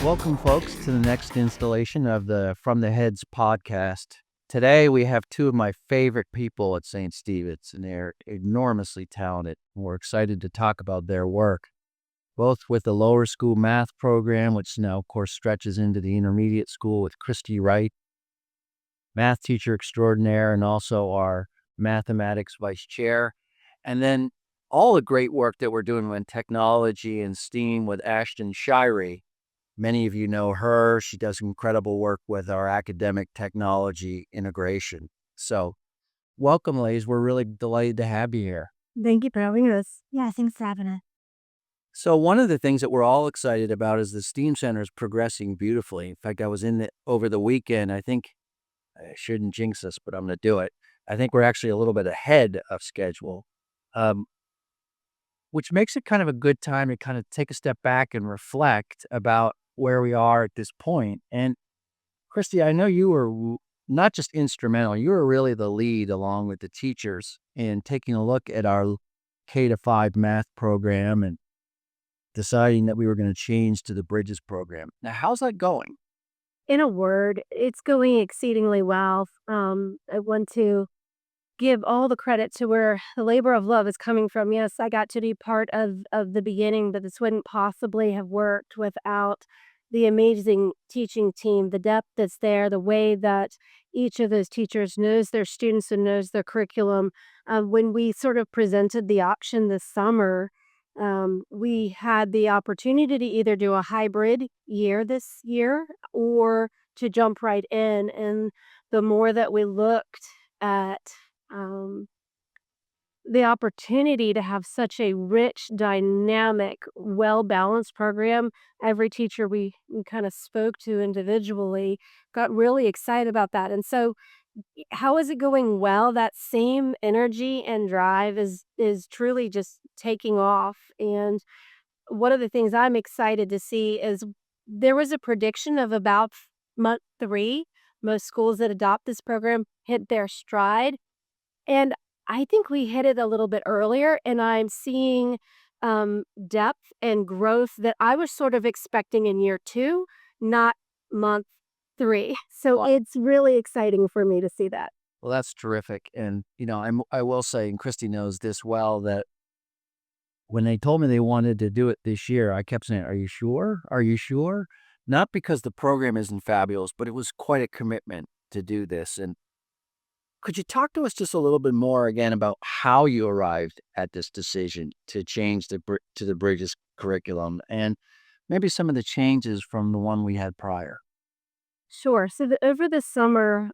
Welcome, folks, to the next installation of the From the Heads podcast. Today, we have two of my favorite people at St. Stephen's, and they're enormously talented. We're excited to talk about their work, both with the lower school math program, which now, of course, stretches into the intermediate school with Christy Wright, math teacher extraordinaire, and also our mathematics vice chair. And then all the great work that we're doing with technology and STEAM with Ashton Shirey. Many of you know her. She does incredible work with our academic technology integration. So welcome, ladies. We're really delighted to have you here. Thank you for having us. Yeah, thanks for having us. So one of the things that we're all excited about is the STEAM Center is progressing beautifully. In fact, I was in it over the weekend. I think I shouldn't jinx this, but I'm going to do it. I think we're actually a little bit ahead of schedule, which makes it kind of a good time to kind of take a step back and reflect about where we are at this point. And Christy, I know you were not just instrumental, you were really the lead along with the teachers in taking a look at our K-5 math program and deciding that we were going to change to the Bridges program. Now, how's that going? In a word, it's going exceedingly well. I want to give all the credit to where the labor of love is coming from. Yes, I got to be part of the beginning, but this wouldn't possibly have worked without the amazing teaching team, the depth that's there, the way that each of those teachers knows their students and knows their curriculum. When we sort of presented the option this summer, we had the opportunity to either do a hybrid year this year or to jump right in. And the more that we looked at um, the opportunity to have such a rich, dynamic, well-balanced program, every teacher we kind of spoke to individually got really excited about that. And so how is it going? Well, that same energy and drive is truly just taking off. And one of the things I'm excited to see is there was a prediction of about month 3, most schools that adopt this program hit their stride. And I think we hit it a little bit earlier, and I'm seeing depth and growth that I was sort of expecting in year 2, not month 3. So Well, it's really exciting for me to see that. well, that's terrific. And, I will say, and Christy knows this well, that when they told me they wanted to do it this year, I kept saying, "Are you sure? Are you sure?" Not because the program isn't fabulous, but it was quite a commitment to do this. And could you talk to us just a little bit more again about how you arrived at this decision to change to the Bridges curriculum and maybe some of the changes from the one we had prior? Sure. So over the summer,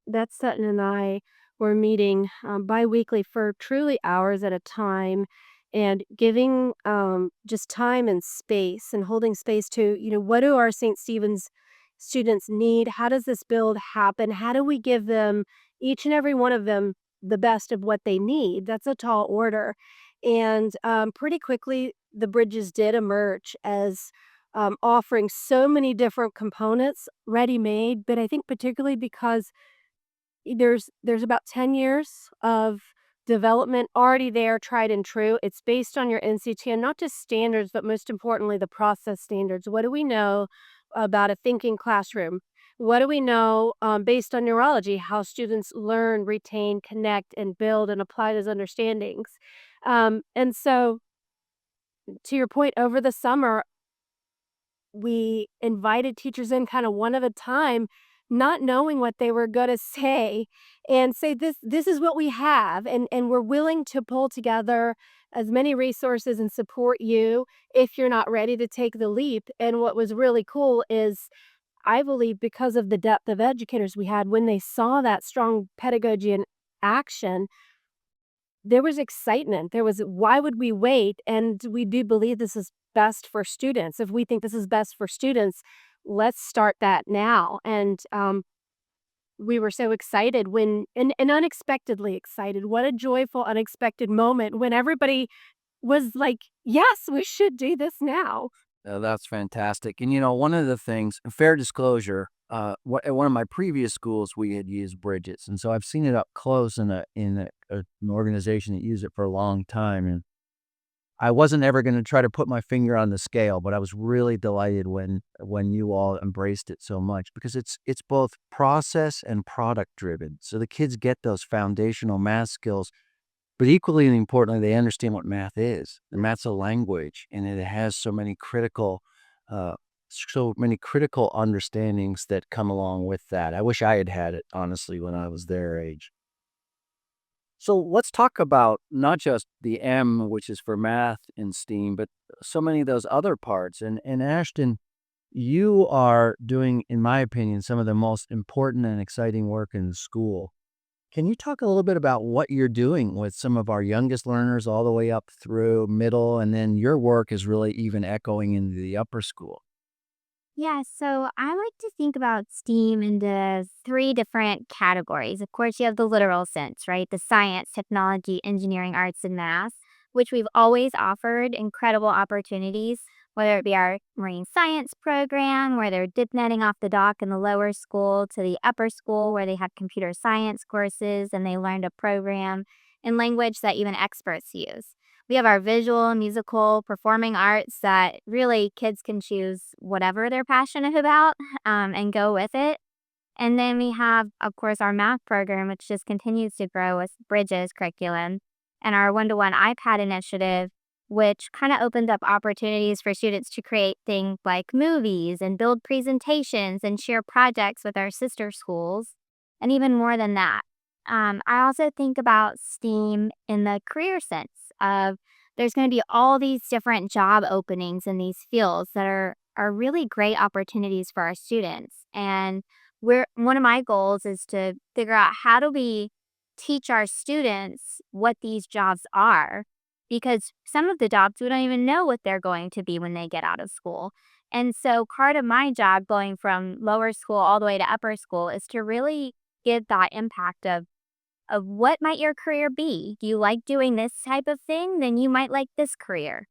that Sutton and I were meeting biweekly for truly hours at a time and giving just time and space and holding space to, what do our St. Stephen's students need? How does this build happen? How do we give them, each and every one of them, the best of what they need? That's a tall order. And pretty quickly, the bridges did emerge as offering so many different components ready-made, but I think particularly because there's about 10 years of development already there, tried and true. It's based on your NCT and not just standards, but most importantly, the process standards. What do we know about a thinking classroom? What do we know based on neurology, how students learn, retain, connect, and build and apply those understandings? And so, to your point, over the summer, we invited teachers in kind of one at a time, not knowing what they were gonna say, and say, "This is what we have, and we're willing to pull together as many resources and support you if you're not ready to take the leap." And what was really cool is, I believe because of the depth of educators we had, when they saw that strong pedagogy in action, there was excitement. There was, "Why would we wait?" And we do believe this is best for students. If we think this is best for students, let's start that now. And we were so excited when and unexpectedly excited. What a joyful, unexpected moment when everybody was like, "Yes, we should do this now." That's fantastic. And one of the things, fair disclosure, at one of my previous schools, we had used Bridges, and so I've seen it up close in an organization that used it for a long time. And I wasn't ever gonna try to put my finger on the scale, but I was really delighted when you all embraced it so much because it's both process and product driven. So the kids get those foundational math skills, but equally and importantly, they understand what math is. And math's a language, and it has uh, so many critical understandings that come along with that. I wish I had had it, honestly, when I was their age. So let's talk about not just the M, which is for math in STEAM, but so many of those other parts. And Ashton, you are doing, in my opinion, some of the most important and exciting work in school. Can you talk a little bit about what you're doing with some of our youngest learners all the way up through middle, and then your work is really even echoing into the upper school? Yeah, so I like to think about STEAM into three different categories. Of course, you have the literal sense, right? The science, technology, engineering, arts, and math, which we've always offered incredible opportunities, whether it be our marine science program, where they're dip netting off the dock in the lower school, to the upper school, where they have computer science courses and they learn to program in language that even experts use. We have our visual, musical, performing arts that really kids can choose whatever they're passionate about and go with it. And then we have, of course, our math program, which just continues to grow with Bridges curriculum and our one-to-one iPad initiative, which kind of opened up opportunities for students to create things like movies and build presentations and share projects with our sister schools, and even more than that. I also think about STEAM in the career sense of there's going to be all these different job openings in these fields that are really great opportunities for our students. And one of my goals is to figure out how do we teach our students what these jobs are, because some of the jobs we don't even know what they're going to be when they get out of school. And so part of my job going from lower school all the way to upper school is to really give that impact of what might your career be. Do you like doing this type of thing? Then you might like this career.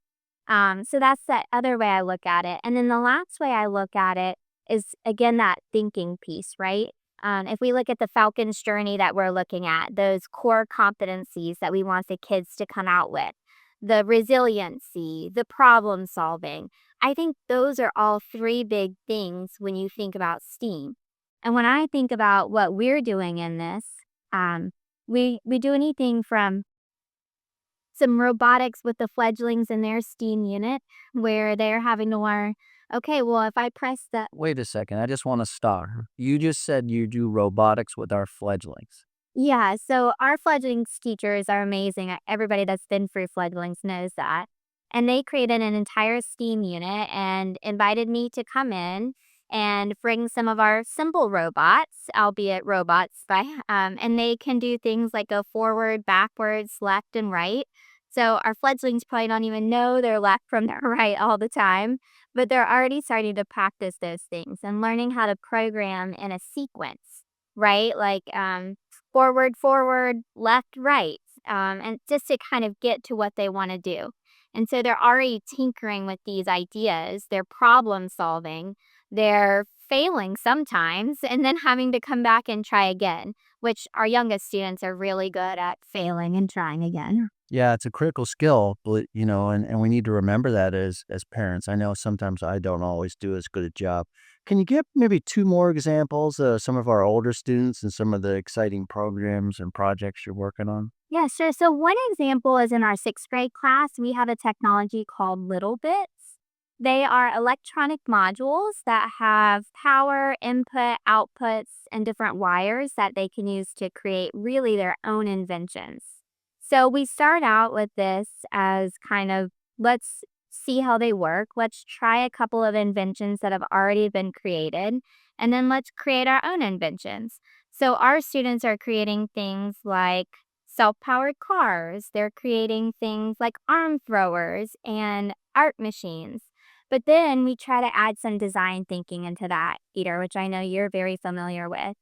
So that's the other way I look at it. And then the last way I look at it is again that thinking piece, right? If we look at the Falcon's journey that we're looking at, those core competencies that we want the kids to come out with, the resiliency, the problem solving, I think those are all three big things when you think about STEAM. And when I think about what we're doing in this, um, we do anything from some robotics with the fledglings in their STEAM unit where they're having to learn, okay, well, if I press the Wait a second, I just want to stop. You just said you do robotics with our fledglings. yeah, so our fledglings teachers are amazing. Everybody that's been through fledglings knows that. And they created an entire STEAM unit and invited me to come in and bring some of our simple robots, albeit robots and they can do things like go forward, backwards, left, and right. So our fledglings probably don't even know their left from their right all the time, but they're already starting to practice those things and learning how to program in a sequence, right? Like forward, forward, left, right, and just to kind of get to what they want to do. And so they're already tinkering with these ideas, they're problem solving, they're failing sometimes, and then having to come back and try again, which our youngest students are really good at failing and trying again. Yeah, it's a critical skill, but and we need to remember that as parents. I know sometimes I don't always do as good a job. Can you give maybe two more examples of some of our older students and some of the exciting programs and projects you're working on? Yeah, sure. So one example is in our sixth grade class, we have a technology called Little Bits. They are electronic modules that have power, input, outputs, and different wires that they can use to create really their own inventions. So we start out with this as kind of let's see how they work. Let's try a couple of inventions that have already been created, and then let's create our own inventions. So our students are creating things like self-powered cars. They're creating things like arm throwers and art machines. But then we try to add some design thinking into that, Peter, which I know you're very familiar with.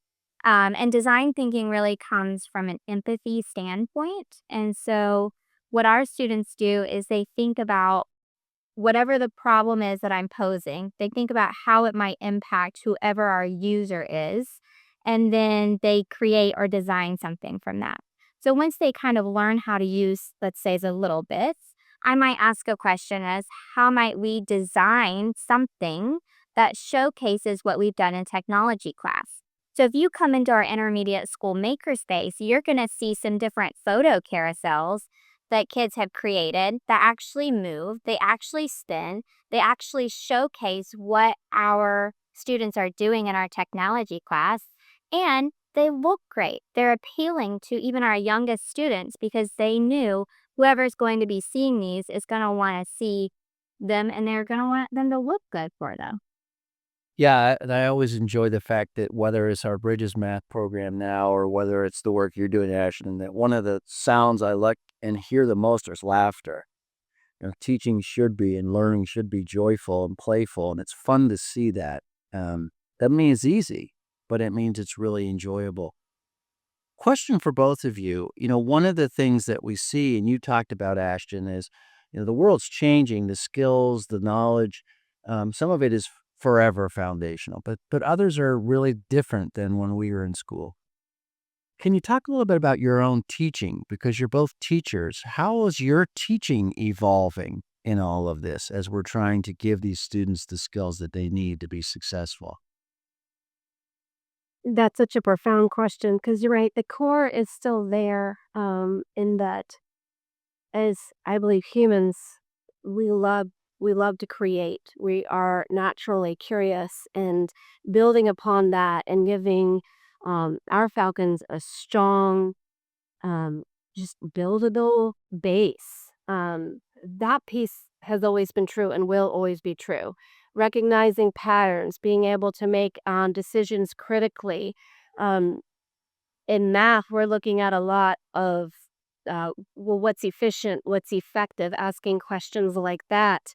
And design thinking really comes from an empathy standpoint. And so, what our students do is they think about whatever the problem is that I'm posing, they think about how it might impact whoever our user is, and then they create or design something from that. So once they kind of learn how to use, let's say, the little bits, I might ask a question as how might we design something that showcases what we've done in technology class? So if you come into our intermediate school makerspace, you're going to see some different photo carousels that kids have created that actually move, they actually spin, they actually showcase what our students are doing in our technology class, and they look great. They're appealing to even our youngest students because they knew whoever's going to be seeing these is going to want to see them and they're going to want them to look good for them. Yeah, and I always enjoy the fact that whether it's our Bridges math program now or whether it's the work you're doing, Ashton, that one of the sounds I like and hear the most is laughter. Teaching should be and learning should be joyful and playful, and it's fun to see that. That means easy, but it means it's really enjoyable. Question for both of you. One of the things that we see, and you talked about, Ashton, is the world's changing. The skills, the knowledge, some of it is forever foundational, but others are really different than when we were in school. Can you talk a little bit about your own teaching? Because you're both teachers. How is your teaching evolving in all of this as we're trying to give these students the skills that they need to be successful? That's such a profound question because you're right. The core is still there, in that as I believe humans, we love we love to create. We are naturally curious, and building upon that and giving our falcons a strong, um, just buildable base. That piece has always been true and will always be true. Recognizing patterns, being able to make decisions critically. Um, in math, we're looking at a lot of, well, what's efficient, what's effective, asking questions like that.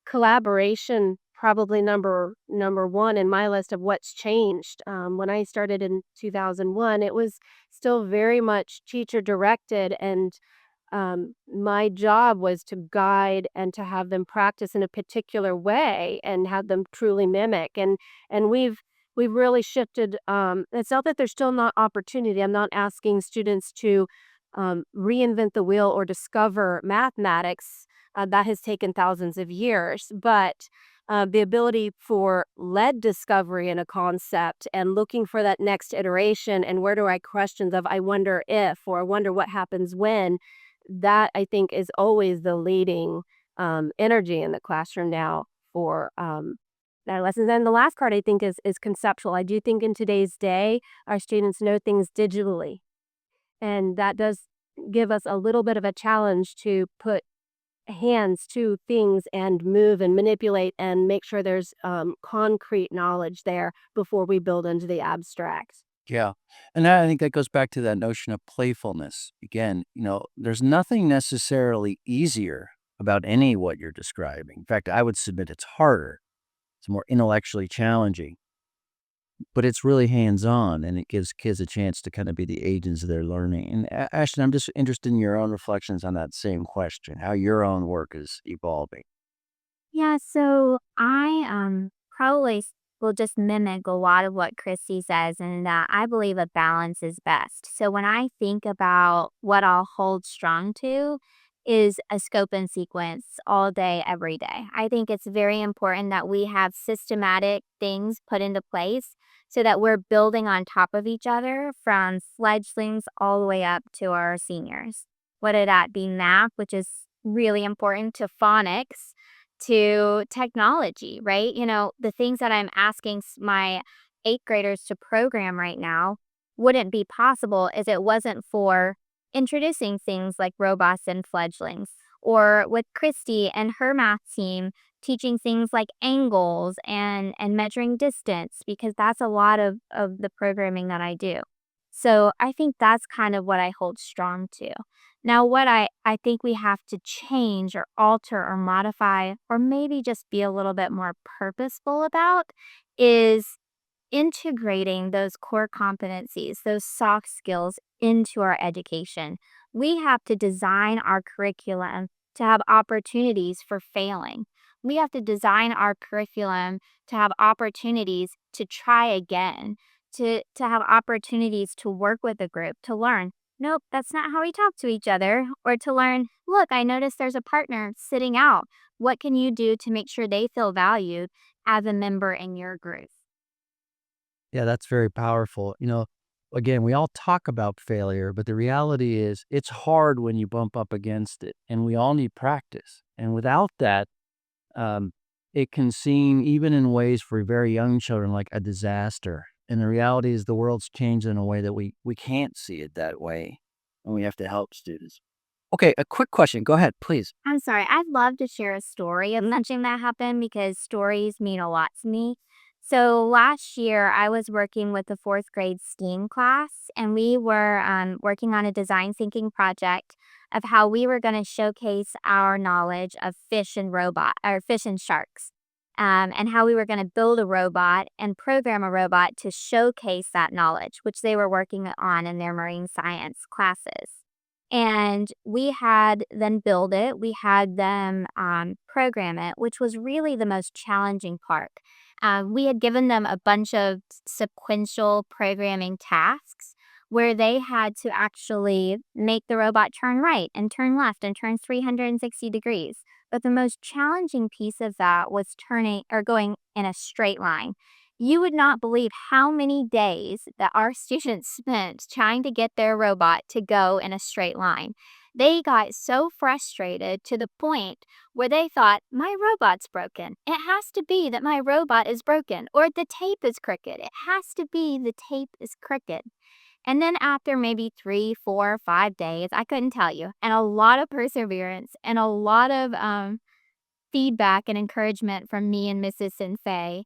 Collaboration, probably number one in my list of what's changed. When I started in 2001, it was still very much teacher directed, and my job was to guide and to have them practice in a particular way and have them truly mimic. And we've really shifted. It's not that there's still not opportunity. I'm not asking students to reinvent the wheel or discover mathematics. That has taken thousands of years, but the ability for lead discovery in a concept and looking for that next iteration and where do I questions of I wonder if or I wonder what happens when, that I think is always the leading, energy in the classroom now for, our lessons. And the last part I think is conceptual. I do think in today's day, our students know things digitally, and that does give us a little bit of a challenge to put hands to things and move and manipulate and make sure there's, concrete knowledge there before we build into the abstract. Yeah. And I think that goes back to that notion of playfulness. Again, there's nothing necessarily easier about any what you're describing. In fact, I would submit it's harder. It's more intellectually challenging, but it's really hands-on and it gives kids a chance to kind of be the agents of their learning. And Ashton, I'm just interested in your own reflections on that same question, how your own work is evolving. Yeah, so I probably will just mimic a lot of what Christy says, and that I believe a balance is best. So when I think about what I'll hold strong to is a scope and sequence all day, every day. I think it's very important that we have systematic things put into place so that we're building on top of each other from fledglings all the way up to our seniors. Whether that be math, which is really important, to phonics, to technology, right? The things that I'm asking my eighth graders to program right now wouldn't be possible if it wasn't for introducing things like robots and fledglings, or with Christy and her math team teaching things like angles and measuring distance, because that's a lot of the programming that I do. So I think that's kind of what I hold strong to. Now, what I think we have to change or alter or modify, or maybe just be a little bit more purposeful about, is integrating those core competencies, those soft skills into our education. We have to design our curriculum to have opportunities for failing. We have to design our curriculum to have opportunities to try again, to have opportunities to work with a group, to learn. nope, that's not how we talk to each other. Or to learn, look, I noticed there's a partner sitting out. What can you do to make sure they feel valued as a member in your group? Yeah, that's very powerful. Again, we all talk about failure, but the reality is it's hard when you bump up against it, and we all need practice. And without that, um, it can seem, even in ways for very young children, like a disaster. And the reality is the world's changed in a way that we can't see it that way, and we have to help students. Okay, a quick question. Go ahead, please. I'm sorry, I'd love to share a story of something that happened because stories mean a lot to me. So last year, I was working with the fourth grade STEAM class, and we were working on a design thinking project of how we were going to showcase our knowledge of fish and fish and sharks, and how we were going to build a robot and program a robot to showcase that knowledge, which they were working on in their marine science classes. And we had them build it. We had them program it, which was really the most challenging part. We had given them a bunch of sequential programming tasks where they had to actually make the robot turn right and turn left and turn 360 degrees. But the most challenging piece of that was turning or going in a straight line. You would not believe how many days that our students spent trying to get their robot to go in a straight line. They got so frustrated to the point where they thought, my robot's broken. It has to be that my robot is broken, or the tape is crooked. It has to be the tape is crooked. And then after maybe 3, 4, 5 days, I couldn't tell you, and a lot of perseverance and a lot of feedback and encouragement from me and Mrs. Sinfei,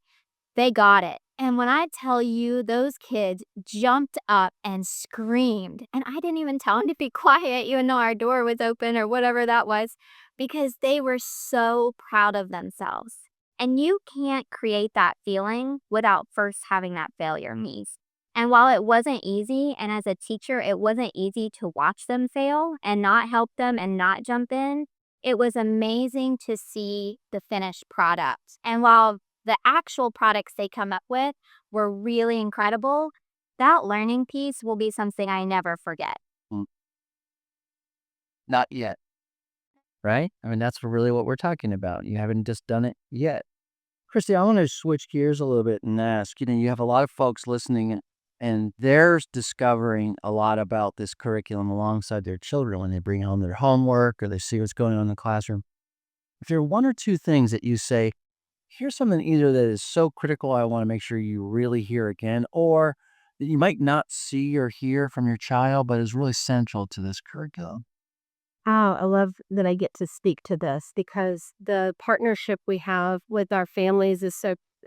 they got it. And when I tell you, those kids jumped up and screamed. And I didn't even tell them to be quiet, even though our door was open or whatever that was, because they were so proud of themselves. And you can't create that feeling without first having that failure piece. And while it wasn't easy, and as a teacher, it wasn't easy to watch them fail and not help them and not jump in, it was amazing to see the finished product. And while the actual products they come up with were really incredible, that learning piece will be something I never forget. Mm, Not yet, right? I mean, that's really what we're talking about. You haven't just done it yet. Christy, I want to switch gears a little bit and ask, you have a lot of folks listening and they're discovering a lot about this curriculum alongside their children when they bring home their homework or they see what's going on in the classroom. If there are one or two things that you say, here's something either that is so critical, I want to make sure you really hear again, or that you might not see or hear from your child, but is really central to this curriculum. Oh, I love that I get to speak to this because the partnership we have with our families is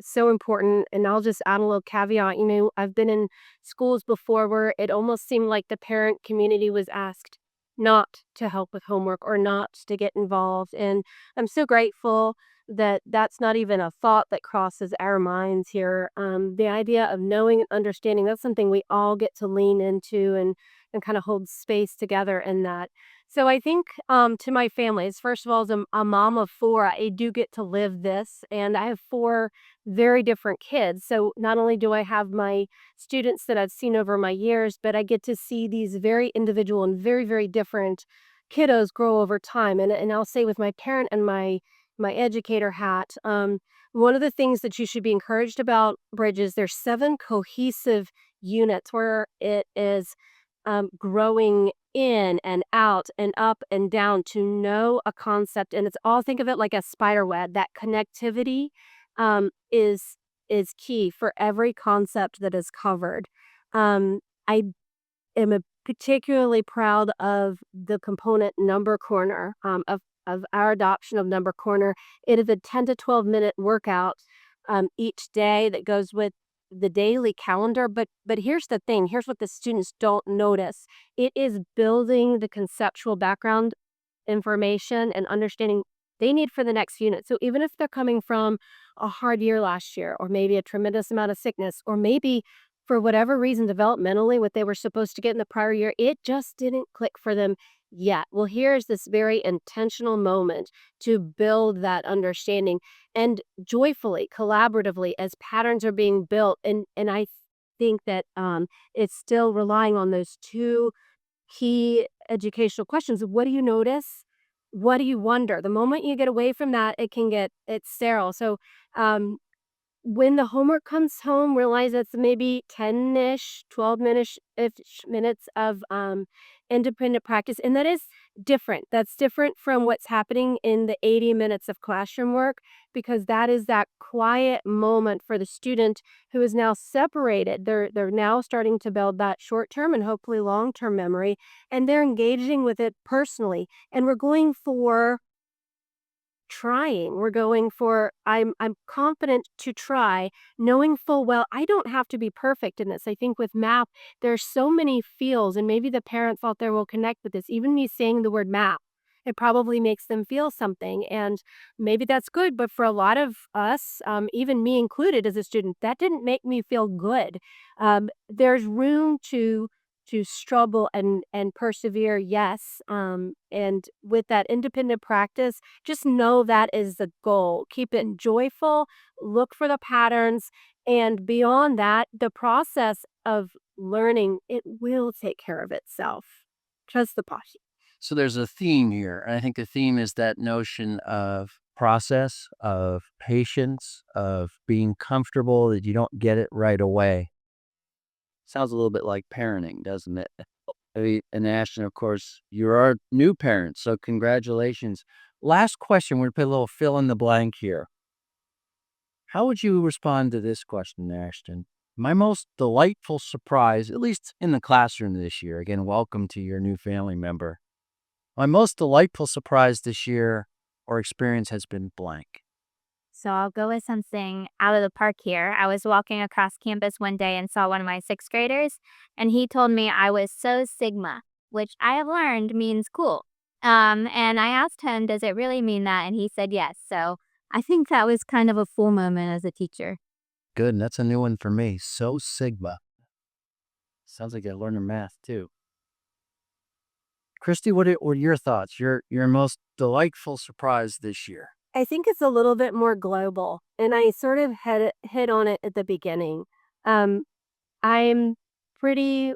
so important. And I'll just add a little caveat. I've been in schools before where it almost seemed like the parent community was asked not to help with homework or not to get involved. And I'm so grateful that that's not even a thought that crosses our minds here. The idea of knowing and understanding, that's something we all get to lean into and kind of hold space together in that. So I think, to my families, first of all, as a mom of 4, I do get to live this, and I have 4 very different kids. So not only do I have my students that I've seen over my years, but I get to see these very individual and very, very different kiddos grow over time. And I'll say with my parent and my educator hat, one of the things that you should be encouraged about Bridges, there's 7 cohesive units where it is growing in and out and up and down to know a concept, and it's all think of it like a spider web. That connectivity is key for every concept that is covered. I am particularly proud of the component Number Corner, of our adoption of Number Corner. It is a 10 to 12-minute workout each day that goes with the daily calendar. But here's the thing. Here's what the students don't notice. It is building the conceptual background information and understanding they need for the next unit. So even if they're coming from a hard year last year, or maybe a tremendous amount of sickness, or maybe for whatever reason, developmentally, what they were supposed to get in the prior year, it just didn't click for them yet. Well, here's this very intentional moment to build that understanding and joyfully, collaboratively, as patterns are being built. And I think that it's still relying on those 2 key educational questions. What do you notice? What do you wonder? The moment you get away from that, it's sterile. So, um, when the homework comes home, realize it's maybe 10-ish, 12 minutes of, independent practice, and that is different. That's different from what's happening in the 80 minutes of classroom work, because that is that quiet moment for the student who is now separated. They're now starting to build that short-term and hopefully long-term memory, and they're engaging with it personally, and we're going for trying. We're going for I'm confident to try, knowing full well I don't have to be perfect in this. I think with math, there's so many feels, and maybe the parents out there will connect with this. Even me saying the word math, it probably makes them feel something, and maybe that's good. But for a lot of us, even me included as a student, that didn't make me feel good. There's room to struggle and persevere, yes. And with that independent practice, just know that is the goal. Keep it joyful, look for the patterns, and beyond that, the process of learning, it will take care of itself. Trust the process. So there's a theme here. And I think the theme is that notion of process, of patience, of being comfortable that you don't get it right away. Sounds a little bit like parenting, doesn't it? I mean, and Ashton, of course, you're our new parent, so congratulations. Last question, we're gonna put a little fill in the blank here. How would you respond to this question, Ashton? My most delightful surprise, at least in the classroom this year, again, welcome to your new family member. My most delightful surprise this year or experience has been blank. So I'll go with something out of the park here. I was walking across campus one day and saw one of my sixth graders, and he told me I was so Sigma, which I have learned means cool. And I asked him, does it really mean that? And he said yes. So I think that was kind of a full moment as a teacher. Good, and that's a new one for me. So Sigma. Sounds like I learned math too. Christy, what are your thoughts? Your most delightful surprise this year? I think it's a little bit more global, and I sort of hit on it at the beginning. Um, I'm pretty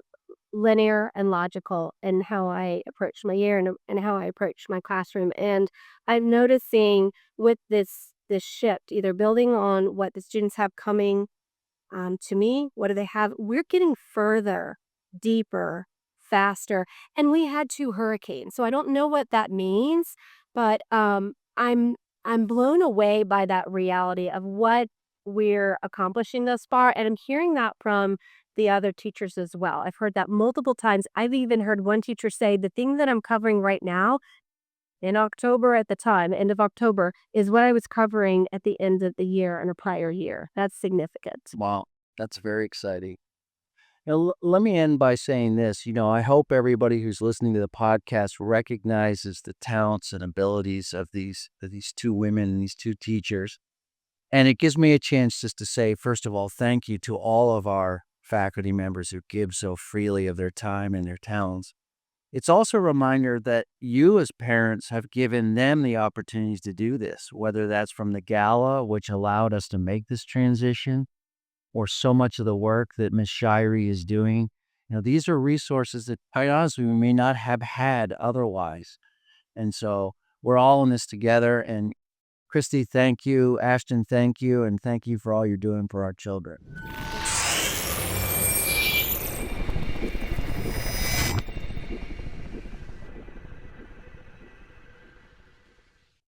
linear and logical in how I approach my year and how I approach my classroom. And I'm noticing with this shift, either building on what the students have coming to me, what do they have? We're getting further, deeper, faster, and we had 2 hurricanes, so I don't know what that means, but, I'm blown away by that reality of what we're accomplishing thus far, and I'm hearing that from the other teachers as well. I've heard that multiple times. I've even heard one teacher say, "The thing that I'm covering right now in October at the time, end of October, is what I was covering at the end of the year in a prior year." That's significant. Wow, that's very exciting. Now, let me end by saying this. I hope everybody who's listening to the podcast recognizes the talents and abilities of these two women and these two teachers. And it gives me a chance just to say, first of all, thank you to all of our faculty members who give so freely of their time and their talents. It's also a reminder that you as parents have given them the opportunities to do this, whether that's from the gala, which allowed us to make this transition, or so much of the work that Miss Shirey is doing. These are resources that, quite honestly, we may not have had otherwise. And so we're all in this together. And Christy, thank you. Ashton, thank you. And thank you for all you're doing for our children.